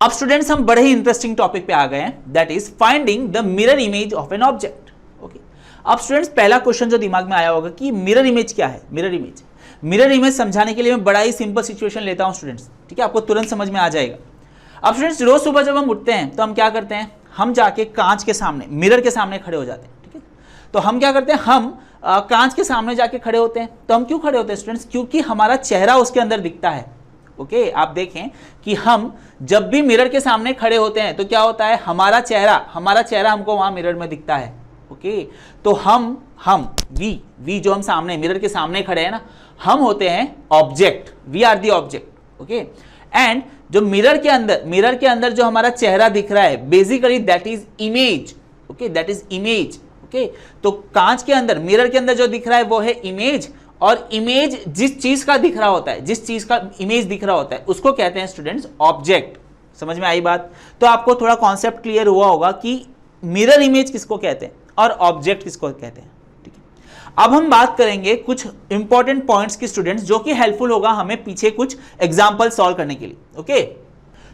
अब स्टूडेंट्स हम बड़े ही इंटरेस्टिंग टॉपिक पे आ गए हैं, that is finding the mirror image of an object. Okay, अब स्टूडेंट्स पहला क्वेश्चन जो दिमाग में आया होगा कि मिरर इमेज क्या है। मिरर इमेज समझाने के लिए मैं बड़ा ही सिंपल सिचुएशन लेता हूं स्टूडेंट्स, ठीक है, आपको तुरंत समझ में आ जाएगा। अब स्टूडेंट्स रोज सुबह जब हम उठते हैं तो हम क्या करते हैं, हम जाके कांच के सामने, मिरर के सामने खड़े हो जाते हैं, ठीक है। तो हम क्या करते हैं, हम कांच के सामने जाके खड़े होते हैं। तो हम क्यों खड़े होते हैं स्टूडेंट्स, क्योंकि हमारा चेहरा उसके अंदर दिखता है। ओके, आप देखें कि हम जब भी मिरर के सामने खड़े होते हैं तो क्या होता है, हमारा चेहरा हमको वहां मिरर में दिखता है। ओके, तो हम वी जो हम सामने मिरर के सामने खड़े हैं ना, हम होते हैं object, we are the object. Okay, and जो मिरर के अंदर जो हमारा चेहरा दिख रहा है, basically that is image. Okay, that is image. Okay, तो कांच के अंदर, मिरर के अंदर जो दिख रहा है वो है इमेज, और इमेज जिस चीज का दिख रहा होता है, जिस चीज का इमेज दिख रहा होता है उसको कहते हैं स्टूडेंट्स ऑब्जेक्ट। समझ में आई बात? तो आपको थोड़ा कॉन्सेप्ट क्लियर हुआ होगा कि मिरर इमेज किसको कहते हैं और ऑब्जेक्ट किसको कहते हैं। ठीक है, अब हम बात करेंगे कुछ इंपॉर्टेंट पॉइंट्स की स्टूडेंट्स, जो कि हेल्पफुल होगा हमें पीछे कुछ एग्जाम्पल सॉल्व करने के लिए। ओके,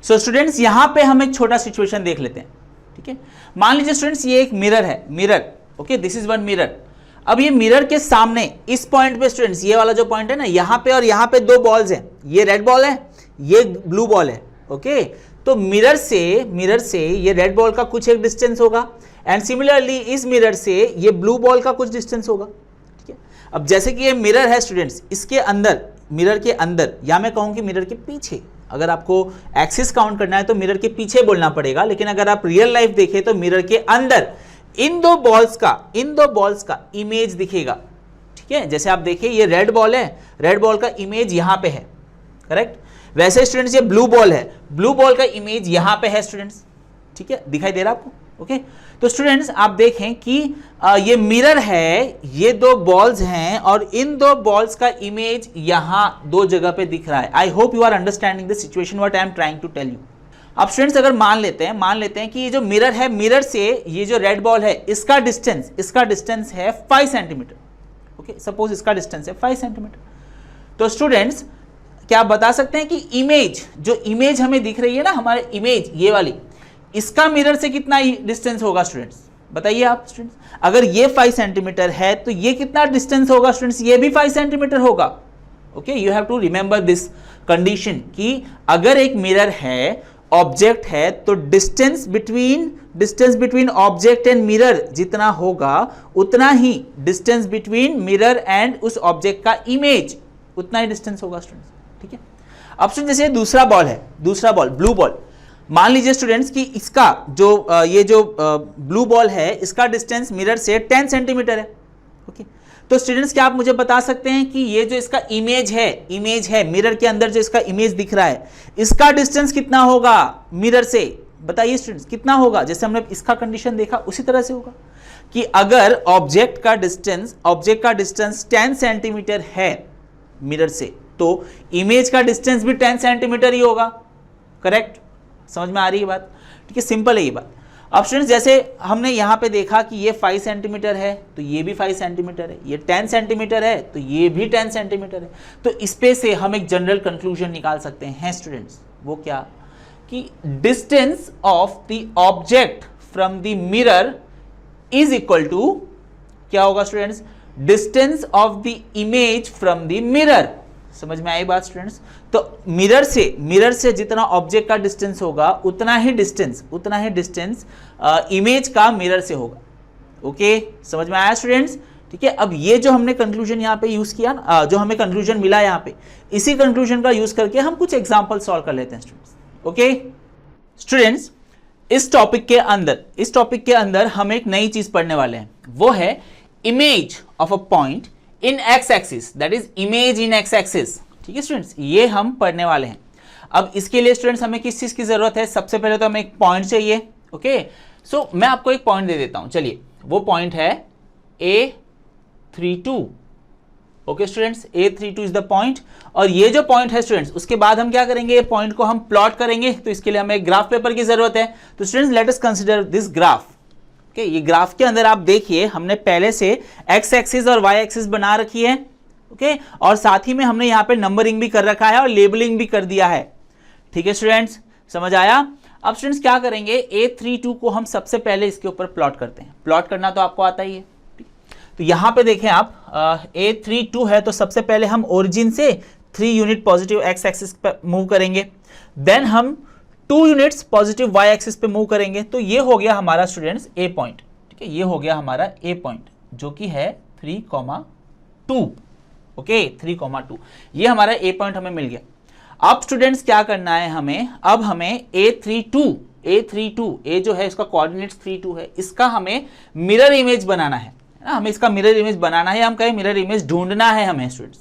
सो स्टूडेंट्स यहां पे हम एक छोटा सिचुएशन देख लेते हैं। ठीक है, मान लीजिए स्टूडेंट्स ये एक मिरर है, mirror. Okay, this is one mirror. अब ये मिरर के सामने इस पॉइंट पे स्टूडेंट्स, ये वाला जो पॉइंट है ना, यहां पे और यहां पे दो बॉल्स हैं, ये रेड बॉल है, ये ब्लू बॉल है। ओके, तो मिरर से ये रेड बॉल का कुछ एक डिस्टेंस होगा, एंड सिमिलरली इस मिरर से ये ब्लू बॉल का कुछ डिस्टेंस होगा। ठीक है, अब जैसे कि ये मिरर है स्टूडेंट्स, इसके अंदर, मिरर के अंदर, या मैं कहूं कि मिरर के पीछे, अगर आपको एक्सिस काउंट करना है तो मिरर के पीछे बोलना पड़ेगा, लेकिन अगर आप रियल लाइफ देखें तो मिरर के अंदर इन दो बॉल्स का इमेज दिखेगा। ठीक है, जैसे आप देखिए ये रेड बॉल है, रेड बॉल का इमेज यहां पे है, करेक्ट। वैसे स्टूडेंट्स ये ब्लू बॉल है, ब्लू बॉल का इमेज यहां पे है स्टूडेंट्स। ठीक है, दिखाई दे रहा आपको? ओके, तो स्टूडेंट्स आप देखें कि ये मिरर है, ये दो बॉल्स हैं, और इन दो बॉल्स का इमेज यहां दो जगह पे दिख रहा है। I hope you are understanding the situation what I am trying to tell you. अब स्टूडेंट्स अगर मान लेते हैं कि ये जो मिरर है, मिरर से ये जो रेड बॉल है, इसका डिस्टेंस है 5 सेंटीमीटर। ओके, सपोज इसका डिस्टेंस है 5 सेंटीमीटर। तो स्टूडेंट्स क्या आप बता सकते हैं कि जो इमेज हमें दिख रही है ना, हमारे इमेज ये वाली, इसका मिरर से कितना डिस्टेंस होगा स्टूडेंट्स? बताइए आप स्टूडेंट्स। अगर ये 5 सेंटीमीटर है तो ये कितना डिस्टेंस होगा स्टूडेंट्स? ये भी 5 सेंटीमीटर होगा। Okay, you have to remember this condition कि अगर एक मिरर है, ऑब्जेक्ट है, तो distance between object and mirror जितना होगा, उतना ही डिस्टेंस बिटवीन मिरर एंड उस ऑब्जेक्ट का इमेज, उतना ही डिस्टेंस होगा स्टूडेंट्स। ठीक है, अब स्टूडेंट्स जैसे दूसरा बॉल ब्लू बॉल, मान लीजिए स्टूडेंट्स कि इसका ये जो ब्लू बॉल है, इसका डिस्टेंस मिरर से 10 सेंटीमीटर है। ओके, तो स्टूडेंट्स क्या आप मुझे बता सकते हैं कि ये जो इसका इमेज है मिरर के अंदर जो इसका इमेज दिख रहा है, इसका डिस्टेंस कितना होगा मिरर से? बताइए स्टूडेंट्स, कितना होगा? जैसे हमने इसका कंडीशन देखा उसी तरह से होगा कि अगर ऑब्जेक्ट का डिस्टेंस 10 सेंटीमीटर है मिरर से, तो इमेज का डिस्टेंस भी 10 सेंटीमीटर ही होगा। करेक्ट? समझ में आ रही है बात? ठीक है, सिंपल है ये बात। अब स्टूडेंट्स जैसे हमने यहाँ पे देखा कि ये 5 सेंटीमीटर है तो ये भी 5 सेंटीमीटर है, ये 10 सेंटीमीटर है तो ये भी 10 सेंटीमीटर है। तो इस पे से हम एक जनरल कंक्लूजन निकाल सकते हैं स्टूडेंट्स, वो क्या कि distance of the object from the mirror is equal to क्या होगा students? Distance of the image from the mirror. समझ में आई बात स्टूडेंट्स? तो मिरर से जितना ऑब्जेक्ट का डिस्टेंस होगा, उतना ही डिस्टेंस इमेज का मिरर से होगा। ओके, समझ में आया स्टूडेंट्स? ठीक है, अब ये जो हमने कंक्लूजन यहाँ पे यूज किया ना, जो हमें कंक्लूजन मिला यहाँ पे, इसी कंक्लूजन का यूज करके हम कुछ एग्जांपल सॉल्व कर लेते हैं स्टूडेंट्स। ओके स्टूडेंट्स, इस टॉपिक के अंदर हम एक नई चीज पढ़ने वाले हैं, वो है image of a point in x axis, that is image in x axis. ठीक है स्टूडेंट्स, ये हम पढ़ने वाले हैं। अब इसके लिए स्टूडेंट्स हमें किस चीज की जरूरत है? सबसे पहले तो हमें एक पॉइंट चाहिए। ओके, सो मैं आपको एक पॉइंट दे देता हूं, चलिए वो पॉइंट है A32। Okay students, A32 is the point, और ये जो पॉइंट है स्टूडेंट्स, उसके बाद हम क्या करेंगे? ये पॉइंट को हम प्लॉट करेंगे, तो इसके लिए हमें ग्राफ पेपर की जरूरत है। तो students let us consider this graph. Okay, ये ग्राफ के अंदर आप देखिए हमने पहले से एक्स एक्सिस और वाई एक्सिस बना रखी है। ओके, और साथ ही में हमने यहाँ पे नंबरिंग भी कर रखा है और लेबलिंग भी कर दिया है। ठीक है स्टूडेंट्स, समझ आया? अब स्टूडेंट्स क्या करेंगे, A32 को हम सबसे पहले इसके ऊपर प्लॉट करते हैं। प्लॉट करना तो आपको आता ही है। तो यहां पे देखें आप, A32 है तो सबसे पहले हम ओरिजिन से 3 यूनिट पॉजिटिव एक्स एक्सिस पर मूव करेंगे, देन हम 2 यूनिट्स पॉजिटिव वाई एक्सिस पे मूव करेंगे। तो ये हो गया हमारा स्टूडेंट्स A पॉइंट, ठीक है, ये हो गया हमारा A पॉइंट जो कि है 3,2। ओके, 3,2 ये हमारा A पॉइंट हमें मिल गया। अब स्टूडेंट्स क्या करना है हमें, अब हमें A32 A जो है इसका कोऑर्डिनेट्स 32 है, इसका हमें मिरर इमेज बनाना है ना, हमें इसका मिरर इमेज बनाना है, हम कहें मिरर इमेज ढूंढना है हमें स्टूडेंट्स,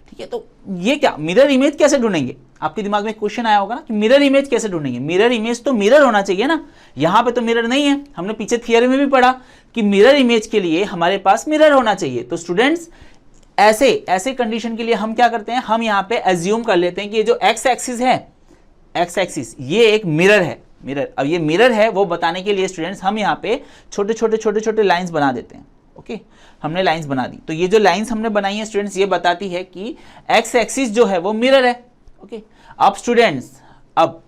ठीक है। तो ये क्या मिरर इमेज कैसे ढूंढेंगे, आपके दिमाग में क्वेश्चन आया होगा ना कि मिरर इमेज कैसे ढूंढेंगे। मिरर इमेज तो मिरर होना चाहिए ना, यहां पे तो मिरर नहीं है, हमने पीछे थियरी में भी पढ़ा कि मिरर इमेज के लिए हमारे पास मिरर होना चाहिए। तो स्टूडेंट्स ऐसे कंडीशन के लिए हम क्या करते हैं, हम यहाँ पे एज्यूम कर लेते हैं कि ये जो एक्स एक्सिस है, एक्स एक्सिस ये एक मिरर है, मिरर। अब ये मिरर है वो बताने के लिए स्टूडेंट्स हम यहाँ पे छोटे छोटे लाइंस बना देते हैं। ओके, हमने लाइंस बना दी, तो ये जो लाइंस हमने बनाई है स्टूडेंट्स ये बताती है कि एक्स एक्सिस जो है वो मिरर है। ओके, अब स्टूडेंट्स अब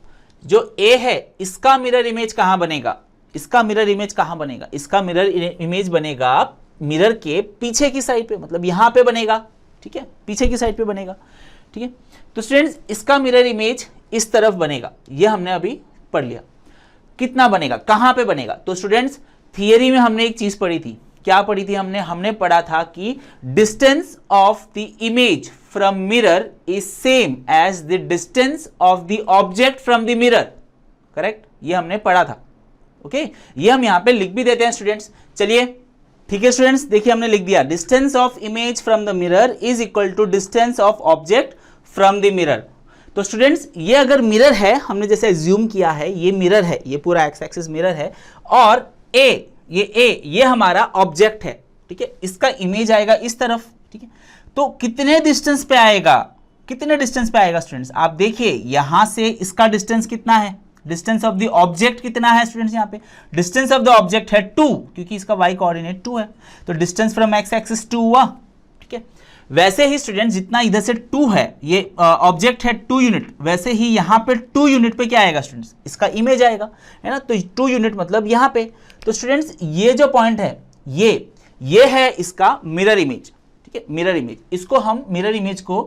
जो A है इसका मिरर इमेज कहां बनेगा, इसका मिरर इमेज कहां बनेगा, इसका मिरर इमेज बनेगा मिरर के पीछे की साइड पे, मतलब यहां पे बनेगा, ठीक है, पीछे की साइड पे बनेगा, ठीक है। तो स्टूडेंट्स इसका मिरर इमेज इस तरफ बनेगा, ये हमने अभी पढ़ लिया। कितना बनेगा, कहां पे बनेगा, तो स्टूडेंट्स थियरी में हमने एक चीज पढ़ी थी, क्या पढ़ी थी हमने पढ़ा था कि distance of the image from mirror is same as the distance of the object from the mirror, correct, ये हमने पढ़ा था। ओके, ये हम यहां पे लिख भी देते हैं स्टूडेंट्स, चलिए ठीक है स्टूडेंट्स, देखिए हमने लिख दिया distance of image from the mirror is equal to distance of object from the mirror. तो स्टूडेंट्स ये अगर मिरर है, हमने जैसे एज्यूम किया है ये मिरर है, ये पूरा एक्स एक्सिस मिरर है, और ये हमारा ऑब्जेक्ट है, ठीक है, इसका इमेज आएगा इस तरफ, ठीक है। तो कितने डिस्टेंस पे आएगा, कितने डिस्टेंस पे आएगा स्टूडेंट्स, आप देखिए यहां से इसका डिस्टेंस कितना है, डिस्टेंस ऑफ द ऑब्जेक्ट कितना है स्टूडेंट्स, यहाँ पे डिस्टेंस ऑफ द ऑब्जेक्ट है 2, क्योंकि इसका y कोऑर्डिनेट 2 है, तो डिस्टेंस फ्रॉम एक्स एक्सिस 2 हुआ, ठीक है। वैसे ही स्टूडेंट्स जितना इधर से 2 है, ये ऑब्जेक्ट है 2 यूनिट, वैसे ही यहाँ पे 2 यूनिट पे क्या आएगा स्टूडेंट्स, इसका इमेज आएगा, है ना, तो 2 यूनिट मतलब यहाँ पे। तो स्टूडेंट्स ये जो पॉइंट है ये है इसका मिरर इमेज, ठीक है, मिरर इमेज। इसको हम मिरर इमेज को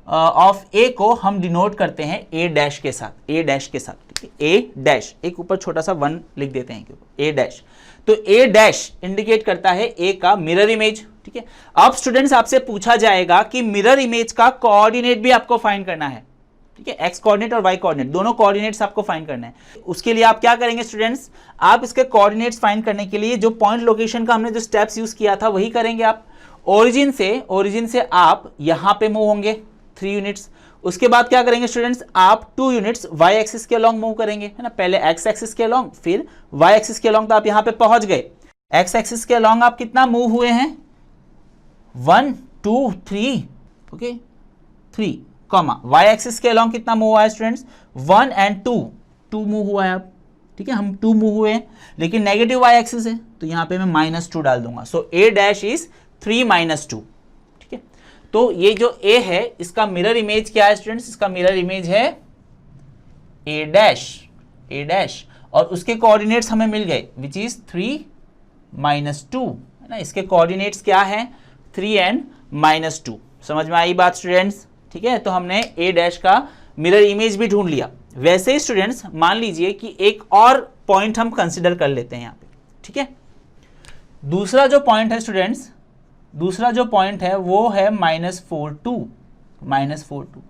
ऑफ A को हम डिनोट करते हैं A डैश के साथ, A डैश के साथ, ठीक है, A डैश, एक ऊपर छोटा सा 1 लिख देते हैं A डैश। तो A डैश इंडिकेट करता है A का मिरर इमेज, ठीक है। अब स्टूडेंट्स आपसे पूछा जाएगा कि मिरर इमेज का कोऑर्डिनेट भी आपको फाइंड करना है, ठीक है, एक्स कोऑर्डिनेट और वाई कोऑर्डिनेट दोनों कोऑर्डिनेट्स आपको फाइंड करना है। उसके लिए आप क्या करेंगे स्टूडेंट्स, आप इसके कोऑर्डिनेट्स फाइंड करने के लिए जो पॉइंट लोकेशन का हमने जो स्टेप्स यूज किया था वही करेंगे आप। ओरिजिन से आप यहां पे मूव होंगे 3 यूनिट्स, उसके बाद क्या करेंगे स्टूडेंट्स, आप 2 यूनिट्स वाई एक्सिस के अलोंग मूव करेंगे, है ना, पहले एक्स एक्सिस के अलोंग फिर वाई एक्सिस के अलोंग, तो आप यहां पे पहुंच गए। एक्स एक्सिस के अलोंग आप कितना मूव हुए हैं, 1 2 3, ओके 3, कॉमा वाई एक्सिस के अलोंग कितना मूव हुआ है स्टूडेंट्स, 1 एंड 2 मूव हुआ है आप, ठीक है, हम 2 मूव हुए हैं, लेकिन नेगेटिव वाई एक्सिस है तो यहां पे मैं -2 डाल दूंगा, सो A डैश इज 3 - 2, ठीक है। तो ये जो A है इसका मिरर इमेज क्या है स्टूडेंट्स, इसका मिरर इमेज है A डैश, और उसके कोऑर्डिनेट्स हमें मिल गए विच इज 3 - 2, है ना, इसके कोऑर्डिनेट्स क्या है 3 एंड -2। समझ में आई बात स्टूडेंट्स, ठीक है। तो हमने A डैश का मिरर इमेज भी ढूंढ लिया। वैसे ही स्टूडेंट्स मान लीजिए कि एक और पॉइंट हम कंसिडर कर लेते हैं यहाँ पे, ठीक है। दूसरा जो पॉइंट है स्टूडेंट्स, दूसरा जो पॉइंट है वो है -4 2,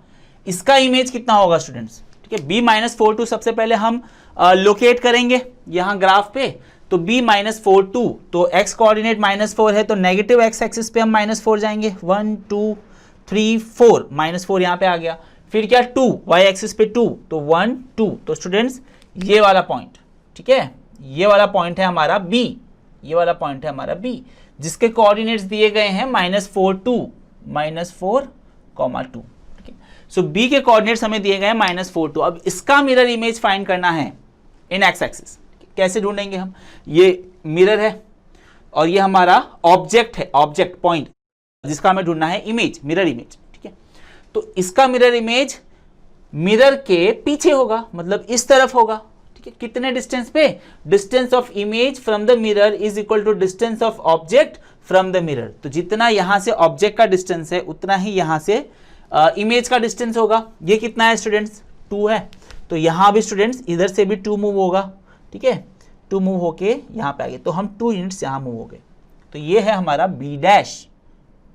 इसका इमेज कितना होगा स्टूडेंट्स, ठीक है। B -4 2 सबसे पहले हम लोकेट करेंगे यहाँ ग्राफ पे, तो B -4 2, तो x कोऑर्डिनेट -4 है तो नेगेटिव x एक्सिस पे हम -4 जाएंगे, 1 2 3 4, -4 यहाँ पे आ गया, फिर क्या 2 y एक्सिस पे 2, तो 1 2, तो स्टूडेंट्स ये वाला पॉइंट, ठीक है, ये वाला पॉइंट है हमारा B, ये वाला पॉइंट है हमारा B, जिसके कोऑर्डिनेट्स दिए गए हैं -4 2 -4, 2, ठीक है। सो B के कोऑर्डिनेट्स हमें दिए गए हैं -4 2। अब इसका मिरर इमेज फाइंड करना है इन एक्स एक्सिस, कैसे ढूंढेंगे हम, ये मिरर है और ये हमारा ऑब्जेक्ट है, ऑब्जेक्ट पॉइंट जिसका हमें ढूंढना है इमेज, मिरर इमेज, ठीक है। तो इसका मिरर इमेज मिरर के पीछे होगा, मतलब इस तरफ होगा, ठीक है। कितने डिस्टेंस पे? Distance of image from the mirror is equal to distance of object from the mirror. तो जितना यहां से ऑब्जेक्ट का डिस्टेंस है उतना ही यहां से इमेज का डिस्टेंस होगा। ये कितना है स्टूडेंट्स? 2 है। तो यहां भी स्टूडेंट्स इधर से भी 2 मूव होगा, ठीक है। 2 मूव होके यहां पे आ गए, तो हम 2 यूनिट्स यहां मूव हो गए। तो ये है हमारा B dash,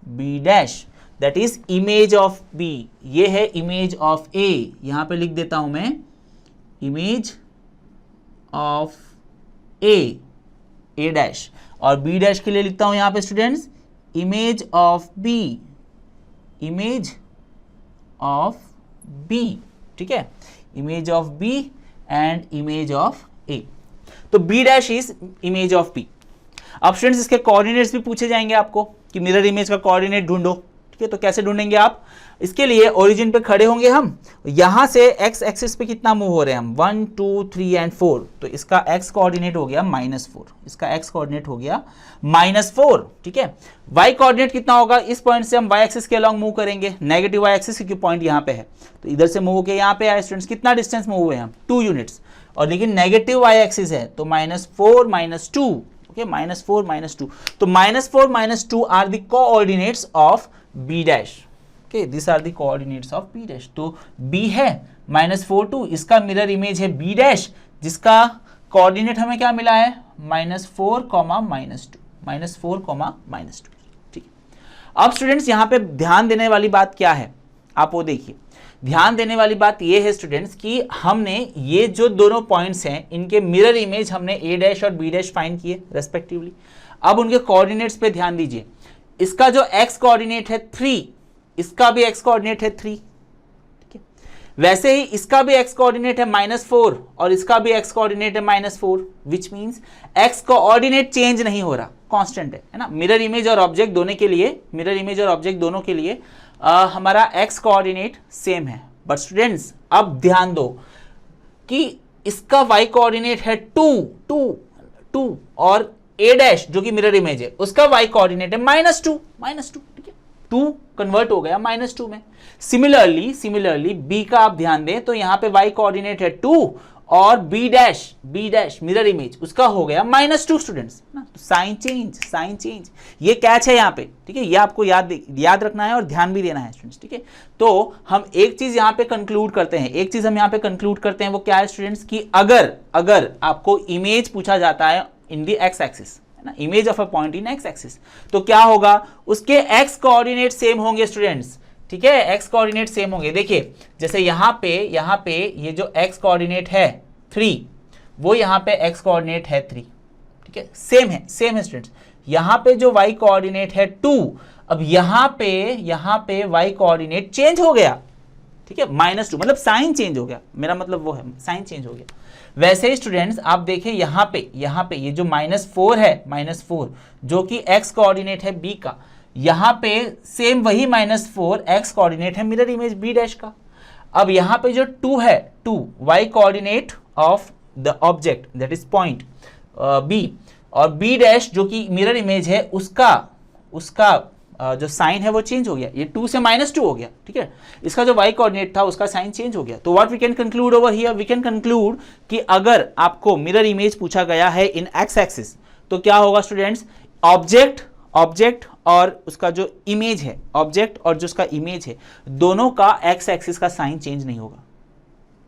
B dash that is image of B. ये है इमेज ऑफ ए, यहां पे लिख देता हूं मैं image of A, A dash, और बी डैश के लिए लिखता हूं यहां पे students image of B, image of B, ठीक है। Image of B and image of A. तो B dash is image of B. अब स्टूडेंट्स इसके कोऑर्डिनेट्स भी पूछे जाएंगे आपको कि मिरर इमेज का कोऑर्डिनेट ढूंढो, ठीक है। तो कैसे ढूंढेंगे आप? इसके लिए ओरिजिन पे खड़े होंगे हम, यहां से एक्स एक्सिस पे कितना मूव हो रहे हैं हम? 1 2 3 एंड 4। तो इसका एक्स कोऑर्डिनेट हो गया -4, इसका एक्स कोऑर्डिनेट हो गया -4, ठीक है। वाई कोऑर्डिनेट कितना होगा? इस पॉइंट से हम वाई एक्सिस के अलॉन्ग मूव करेंगे, नेगेटिव वाई एक्सिस, क्योंकि पॉइंट यहां पे है। तो इधर से मूव होकर यहां पे आए स्टूडेंट्स, कितना डिस्टेंस मूव हुए हम? 2 यूनिट्स, और लेकिन नेगेटिव वाई एक्सिस है तो -4 -2, ओके, -4 -2। तो -4 -2 are the coordinates of B dash, okay, this are the coordinates of B dash. तो बी है -4 2, इसका मिरर इमेज है बी डैश, जिसका कोऑर्डिनेट हमें क्या मिला है? -4, -2, -4, -2, ठीक है। अब स्टूडेंट्स यहाँ पे ध्यान देने वाली बात क्या है, आप वो देखिए। ध्यान देने वाली बात ये है स्टूडेंट्स कि हमने ये जो दोनों पॉइंट्स हैं इनके मिरर इमेज हमने ए डैश और बी डैश फाइंड किए रेस्पेक्टिवली। अब उनके कोऑर्डिनेट्स पे ध्यान दीजिए। इसका जो एक्स कोऑर्डिनेट है 3, इसका भी एक्स कोऑर्डिनेट है 3, ठीक है। वैसे ही इसका भी एक्स कोऑर्डिनेट है -4 और इसका भी एक्स कोऑर्डिनेट है -4, which means x coordinate change नहीं हो रहा, कांस्टेंट है ना। मिरर इमेज और ऑब्जेक्ट दोनों के लिए, मिरर इमेज और ऑब्जेक्ट दोनों के लिए हमारा एक्स कोऑर्डिनेट सेम है। बट स्टूडेंट्स अब ध्यान दो कि इसका वाई कोऑर्डिनेट है 2 और ए डैश जो कि मिरर इमेज है उसका वाई कोऑर्डिनेट है -2, ठीक है। 2 कन्वर्ट हो गया -2 में। सिमिलरली बी का आप ध्यान दें तो यहां पे वाई कोऑर्डिनेट है 2 और बी डैश मिरर इमेज उसका हो गया -2 स्टूडेंट्स ना। साइन चेंज, ये कैच है यहाँ पे, ठीक है। ये आपको याद रखना है और ध्यान भी देना है स्टूडेंट्स, ठीक है। तो हम एक चीज यहाँ पे कंक्लूड करते हैं, वो क्या है स्टूडेंट्स कि अगर आपको इमेज पूछा जाता है इन द एक्स एक्सिस, है ना, image of a point in x axis, तो क्या होगा? उसके एक्स कोऑर्डिनेट सेम होंगे स्टूडेंट्स, ठीक है। एक्स कोऑर्डिनेट सेम होंगे। देखिए जैसे यहाँ पे ये जो एक्स कोऑर्डिनेट है 3, वो यहाँ पे एक्स कोऑर्डिनेट है 3, ठीक है, सेम है स्टूडेंट्स। यहाँ पे जो वाई कोऑर्डिनेट है 2, अब यहाँ पे वाई कोऑर्डिनेट चेंज हो गया, ठीक है, -2, मतलब साइन चेंज हो गया, मेरा मतलब वो है साइन चेंज हो गया। वैसे ही स्टूडेंट्स आप देखें यहाँ पे ये जो -4 है, -4 जो कि एक्स कोऑर्डिनेट है बी का, यहाँ पे सेम वही -4 एक्स कोऑर्डिनेट है मिरर इमेज बी डैश का। अब यहाँ पे जो 2 है, 2 Y coordinate of the object that is point B, और बी डैश जो कि मिरर इमेज है उसका जो साइन है वो चेंज हो गया, ये 2 से -2 हो गया, ठीक है। इसका जो वाई कोऑर्डिनेट था उसका साइन चेंज हो गया। तो what we can conclude over here? We can conclude कि अगर आपको मिरर इमेज पूछा गया है इन एक्स एक्सिस तो क्या होगा स्टूडेंट्स? ऑब्जेक्ट और उसका जो इमेज है, ऑब्जेक्ट और जो उसका इमेज है, दोनों का एक्स एक्सिस का साइन चेंज नहीं होगा,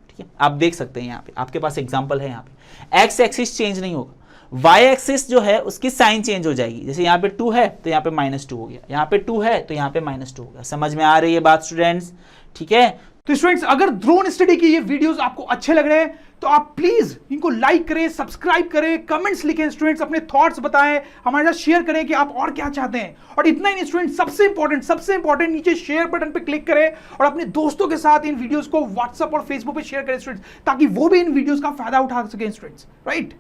ठीक है। आप देख सकते हैं यहाँ पे, आपके पास एग्जांपल है, यहाँ पे एक्स एक्सिस चेंज नहीं होगा, वाई एक्सिस जो है उसकी साइन चेंज हो जाएगी। जैसे यहाँ पे 2 है तो यहाँ पे -2 हो गया, यहाँ पे 2 है तो यहाँ पे -2 हो गया। समझ में आ रही है बात स्टूडेंट्स? ठीक है। तो स्टूडेंट्स अगर ड्रोन स्टडी के ये वीडियोस आपको अच्छे लग रहे हैं तो आप प्लीज इनको लाइक करें, सब्सक्राइब करें, कमेंट्स लिखें स्टूडेंट्स, अपने थॉट्स बताएं, हमारे साथ शेयर करें कि आप और क्या चाहते हैं। और इतना ही नहीं स्टूडेंट्स, सबसे इंपॉर्टेंट नीचे शेयर बटन पे क्लिक करें और अपने दोस्तों के साथ इन वीडियोस को व्हाट्सएप और फेसबुक पे शेयर करें स्टूडेंट्स, ताकि वो भी इन वीडियोस का फायदा उठा सकें स्टूडेंट्स, राइट।